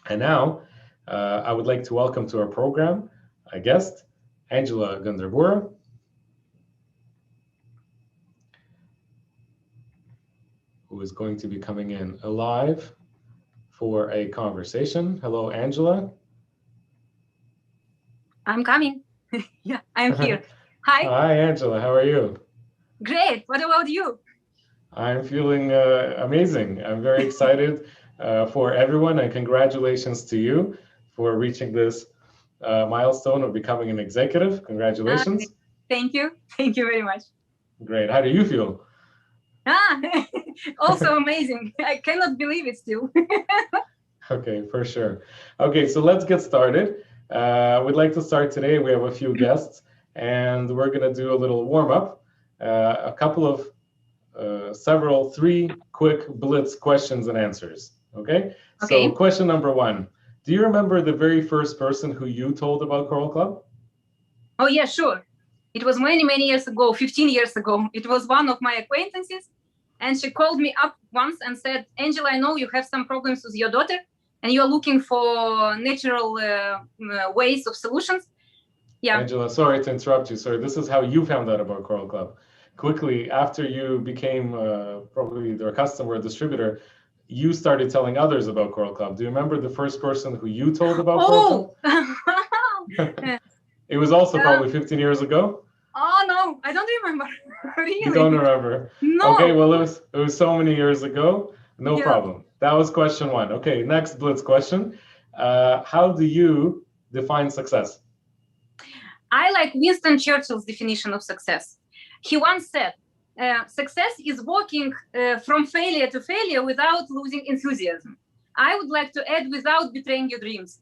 And now I would like to welcome to our program a guest, Angela Gunderbury, who is going to be coming in live for a conversation. Hello, Angela. I'm coming. Yeah, I'm here. Hi. Hi, Angela. How are you? Great. What about you? I'm feeling amazing. I'm very excited for everyone, and congratulations to you for reaching this milestone of becoming an executive. Congratulations. Thank you. Thank you very much. Great. How do you feel? Also amazing. I cannot believe it still. Okay, for sure. Okay, so let's get started. We'd like to start today. We have a few guests, and we're going to do a little warm up, a couple of three quick blitz questions and answers. Okay? So question number one, do you remember the very first person who you told about Choral Club? Oh, yeah, sure. It was many, many years ago, 15 years ago. It was one of my acquaintances, and she called me up once and said, Angela, I know you have some problems with your daughter, and you're looking for natural ways of solutions. Yeah. Angela, sorry to interrupt you. Sorry, this is how you found out about Choral Club. Quickly, after you became probably their customer or distributor, you started telling others about Choral Club. Do you remember the first person who you told about Choral Club? It was also probably 15 years ago. Oh, no, I don't remember. Really? You don't remember? No. Okay, well, it was so many years ago. No problem. That was question one. Okay, next blitz question. How do you define success? I like Winston Churchill's definition of success. He once said, success is walking from failure to failure without losing enthusiasm. I would like to add, without betraying your dreams.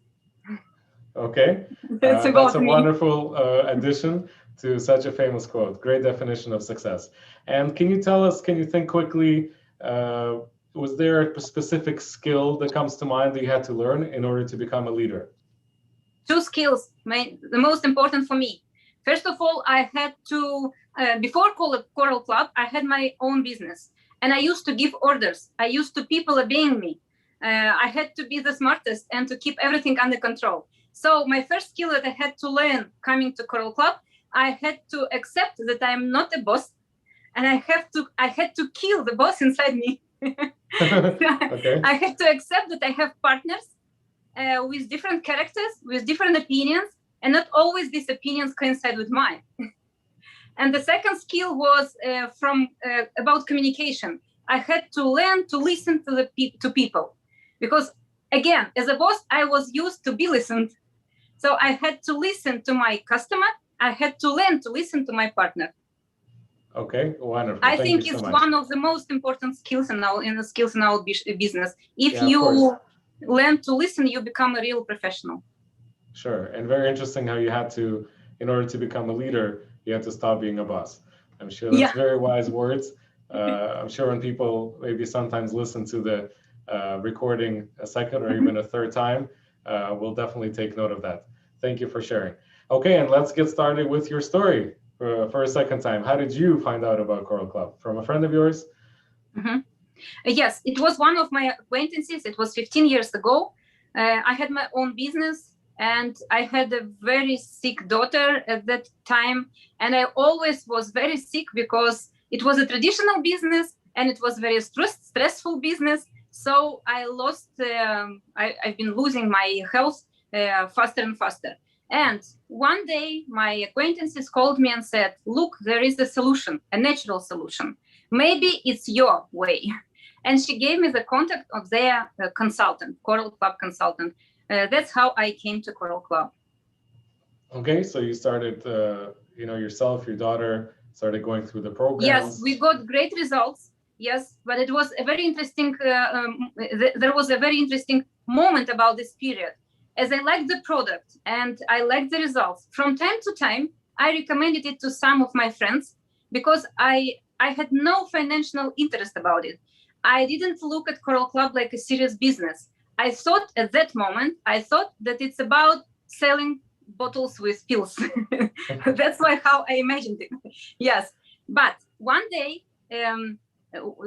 Okay, that's a wonderful addition to such a famous quote. Great definition of success. And can you tell us, can you think quickly, was there a specific skill that comes to mind that you had to learn in order to become a leader? Two skills, the most important for me. First of all, I had to, before Choral Club, I had my own business. And I used to give orders. I used to people obeying me. I had to be the smartest and to keep everything under control. So my first skill that I had to learn coming to Choral Club, I had to accept that I'm not a boss, and I had to kill the boss inside me. Okay. I had to accept that I have partners with different characters, with different opinions, and not always these opinions coincide with mine. And the second skill was about communication. I had to learn to listen to people, because again, as a boss, I was used to be listened. So I had to listen to my customer. I had to learn to listen to my partner. Okay, wonderful. I think it's one of the most important skills in our business. If you learn to listen, you become a real professional. Sure, and very interesting how you had to, in order to become a leader, you had to stop being a boss. I'm sure that's very wise words. I'm sure when people maybe sometimes listen to the recording a second or even a third time, we'll definitely take note of that. Thank you for sharing. Okay, and let's get started with your story for a second time. How did you find out about Choral Club? From a friend of yours? Mm-hmm. Yes, it was one of my acquaintances. It was 15 years ago. I had my own business, and I had a very sick daughter at that time. And I always was very sick because it was a traditional business and it was very stressful business. So I lost, I've been losing my health faster and faster. And one day my acquaintances called me and said, look, there is a solution, a natural solution. Maybe it's your way. And she gave me the contact of their consultant, Choral Club consultant. That's how I came to Choral Club. Okay, so you started, yourself, your daughter started going through the programs. Yes, we got great results. Yes, but it was a very interesting, there was a very interesting moment about this period. As I liked the product and I liked the results, from time to time, I recommended it to some of my friends because I had no financial interest about it. I didn't look at Choral Club like a serious business. I thought at that moment, that it's about selling bottles with pills. That's how I imagined it. Yes. But one day,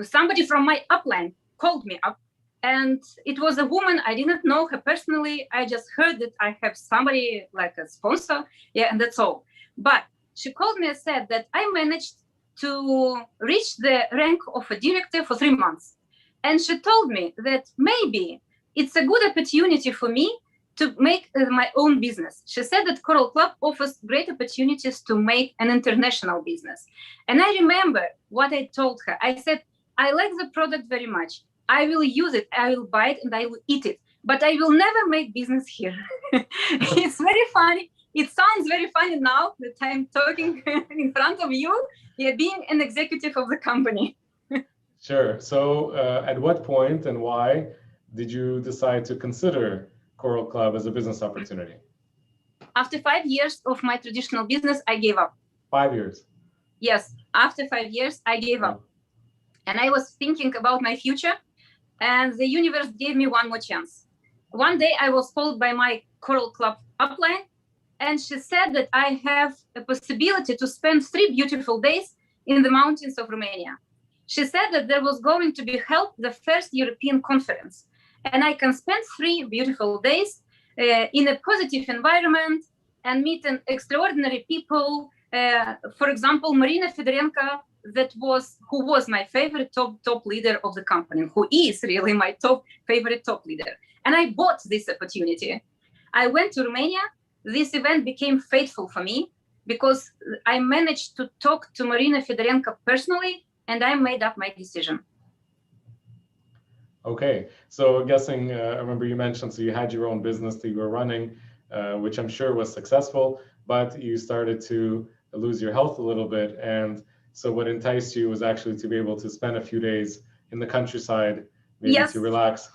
somebody from my upline called me up And it was a woman. I didn't know her personally. I just heard that I have somebody like a sponsor. Yeah, and that's all. But she called me and said that I managed to reach the rank of a director for 3 months. And she told me that maybe it's a good opportunity for me to make my own business. She said that Coral Club offers great opportunities to make an international business. And I remember what I told her. I said, I like the product very much. I will use it, I will buy it, and I will eat it. But I will never make business here. It's very funny. It sounds very funny now that I'm talking in front of you, being an executive of the company. Sure. So at what point and why did you decide to consider Coral Club as a business opportunity? After 5 years of my traditional business, I gave up. 5 years? Yes. After 5 years, I gave up. And I was thinking about my future, and the universe gave me one more chance. One day I was called by my Coral Club upline, and she said that I have a possibility to spend 3 beautiful days in the mountains of Romania. She said that there was going to be held the first European conference, and I can spend 3 beautiful days in a positive environment and meet an extraordinary people. For example, Marina Fedorenko, who was my favorite top leader of the company, who is really my favorite top leader. And I bought this opportunity. I went to Romania. This event became fateful for me because I managed to talk to Marina Fedorenko personally, and I made up my decision. Okay, so guessing, I remember you mentioned, so you had your own business that you were running, which I'm sure was successful, but you started to lose your health a little bit. And so what enticed you was actually to be able to spend a few days in the countryside, maybe to relax.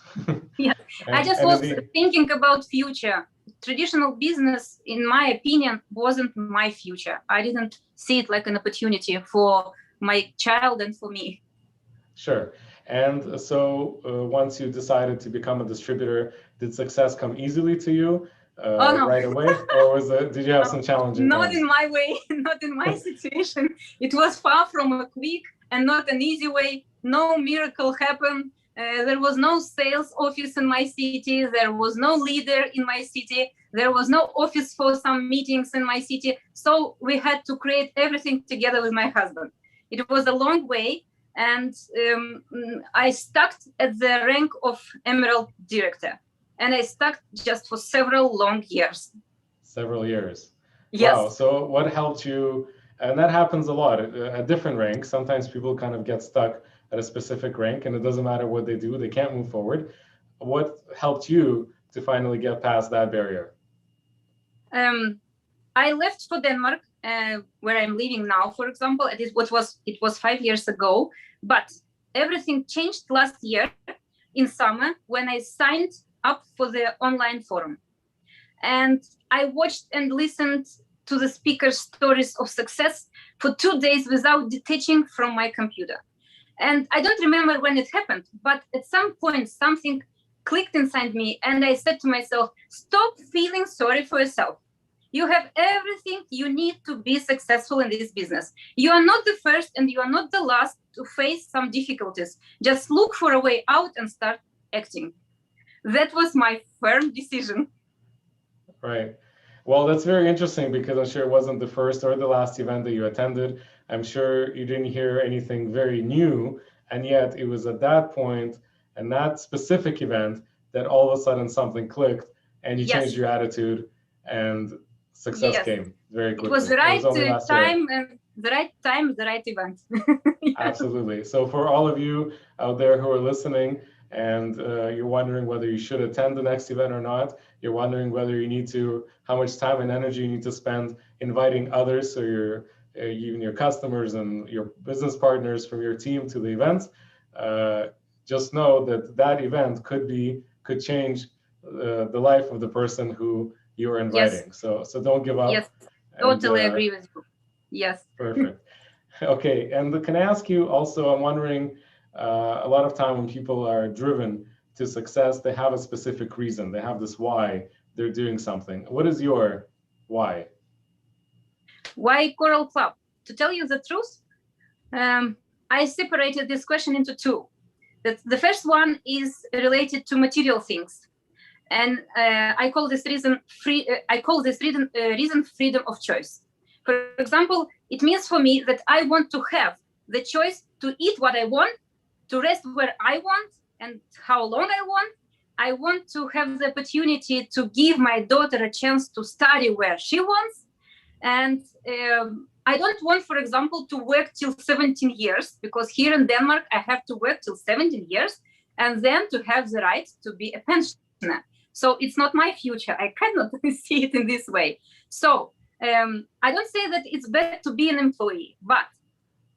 Yes, I just was thinking about future. Traditional business, in my opinion, wasn't my future. I didn't see it like an opportunity for my child and for me. Sure. And so once you decided to become a distributor, did success come easily to you right away? Or did you have some challenging Not times? in my way, not in my situation. It was far from a quick and not an easy way. No miracle happened. There was no sales office in my city. There was no leader in my city. There was no office for some meetings in my city. So we had to create everything together with my husband. It was a long way. And I stuck at the rank of Emerald Director. And I stuck just for several long years. Several years. Yes. Wow. So what helped you? And that happens a lot at different ranks. Sometimes people kind of get stuck at a specific rank and it doesn't matter what they do, they can't move forward. What helped you to finally get past that barrier? I left for Denmark, where I'm living now, for example. It was 5 years ago, but everything changed last year in summer when I signed up for the online forum. And I watched and listened to the speakers' stories of success for 2 days without detaching from my computer. And I don't remember when it happened, but at some point something clicked inside me and I said to myself, stop feeling sorry for yourself. You have everything you need to be successful in this business. You are not the first and you are not the last to face some difficulties. Just look for a way out and start acting. That was my firm decision. Right. Well, that's very interesting because I'm sure it wasn't the first or the last event that you attended. I'm sure you didn't hear anything very new. And yet it was at that point and that specific event that all of a sudden something clicked and you changed your attitude and success came very quickly. It was the right time and the right event. Absolutely. So for all of you out there who are listening and you're wondering whether you should attend the next event or not, you're wondering whether you need to, how much time and energy you need to spend inviting others, so even your customers and your business partners from your team to the events, just know that event could change the life of the person who you are inviting. So don't give up. Yes, totally agree with you. Yes. Perfect. Okay, and can I ask you also, I'm wondering, a lot of time when people are driven to success, they have a specific reason. They have this why they're doing something. What is your why? Why Coral Club? To tell you the truth, I separated this question into two. The first one is related to material things, and I call this reason reason freedom of choice. For example, it means for me that I want to have the choice to eat what I want, to rest where I want, and how long I want. I want to have the opportunity to give my daughter a chance to study where she wants. And I don't want, for example, to work till 17 years, because here in Denmark, I have to work till 17 years and then to have the right to be a pensioner. So it's not my future. I cannot see it in this way. So I don't say that it's better to be an employee, but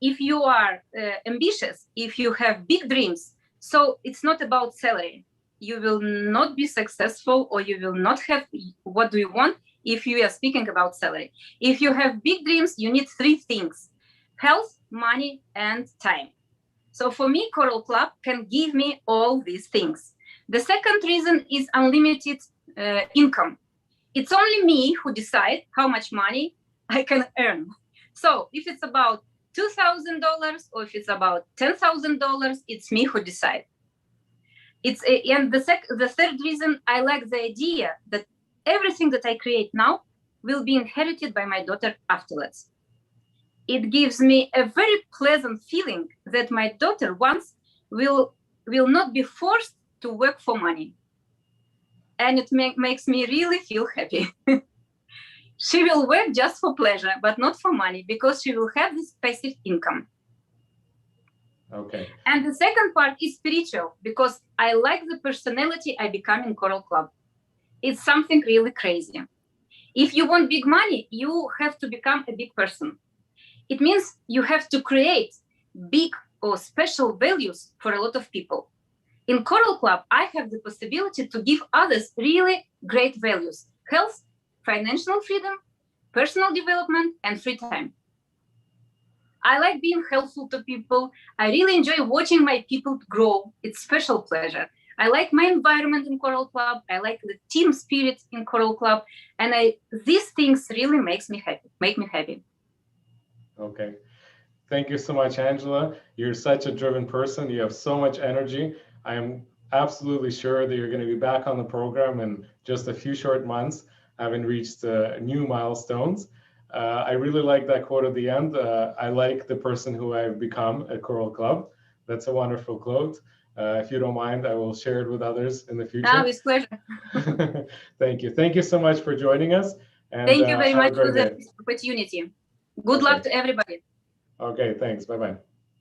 if you are ambitious, if you have big dreams, so it's not about salary. You will not be successful, or you will not have what do you want if you are speaking about salary. If you have big dreams, you need three things: health, money, and time. So for me, Coral Club can give me all these things. The second reason is unlimited income. It's only me who decide how much money I can earn. So if it's about $2,000 or if it's about $10,000, it's me who decide. And the third reason, I like the idea that everything that I create now will be inherited by my daughter afterwards. It gives me a very pleasant feeling that my daughter once will not be forced to work for money. And it makes me really feel happy. She will work just for pleasure, but not for money, because she will have this passive income. Okay. And the second part is spiritual, because I like the personality I become in Coral Club. It's something really crazy. If you want big money, you have to become a big person. It means you have to create big or special values for a lot of people. In Coral Club, I have the possibility to give others really great values: health, financial freedom, personal development, and free time. I like being helpful to people. I really enjoy watching my people grow. It's special pleasure. I like my environment in Coral Club. I like the team spirit in Coral Club. And these things really make me happy. Okay. Thank you so much, Angela. You're such a driven person. You have so much energy. I am absolutely sure that you're going to be back on the program in just a few short months, having reached new milestones. I really like that quote at the end. I like the person who I've become at Coral Club. That's a wonderful quote. If you don't mind, I will share it with others in the future. Oh, it's a pleasure. Thank you. Thank you so much for joining us. And, thank you very much for the opportunity. Good luck to everybody. Okay, thanks. Bye-bye.